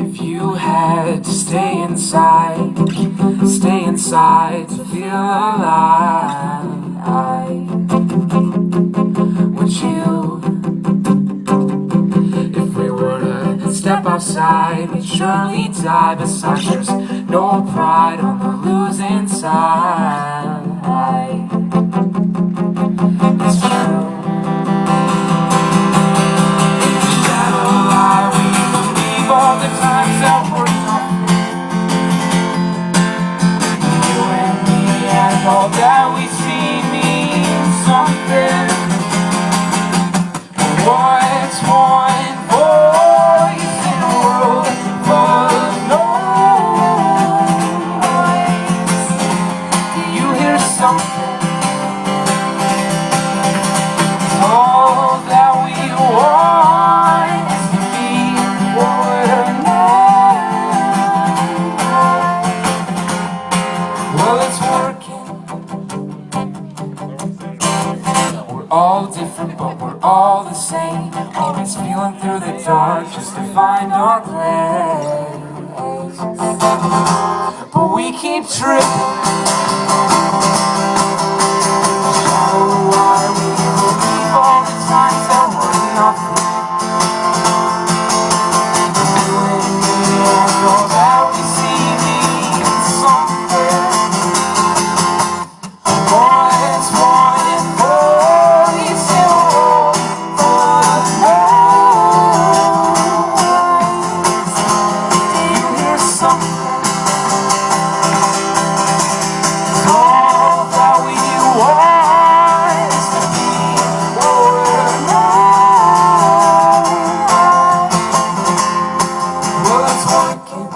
If you had to stay inside to feel alive, would you? If we were to step outside, we'd surely die. Besides, there's no pride on the losing side. It's true. All the times that were nothing, you and me, and all that we see means something. What's one voice in a world full of noise? Do you hear something? It's all that we want is to be what we're not. Well, it's working. We're all different, but we're all the same. Always feeling through the dark just to find our place. But we keep tripping. Why we believe all the times that we're nothing. You and me and all that we see means something. What's one voice in a world full of noise? Do you hear something? It's all that we want is to be what we're not. Well, it's working.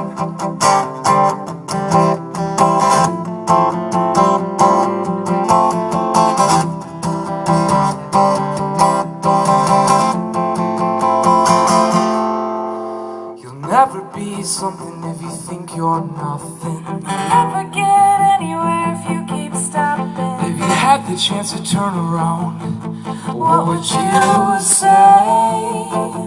You'll never be something if you think you're nothing. Never get anywhere if you keep stopping. If you had the chance to turn around, what would you say?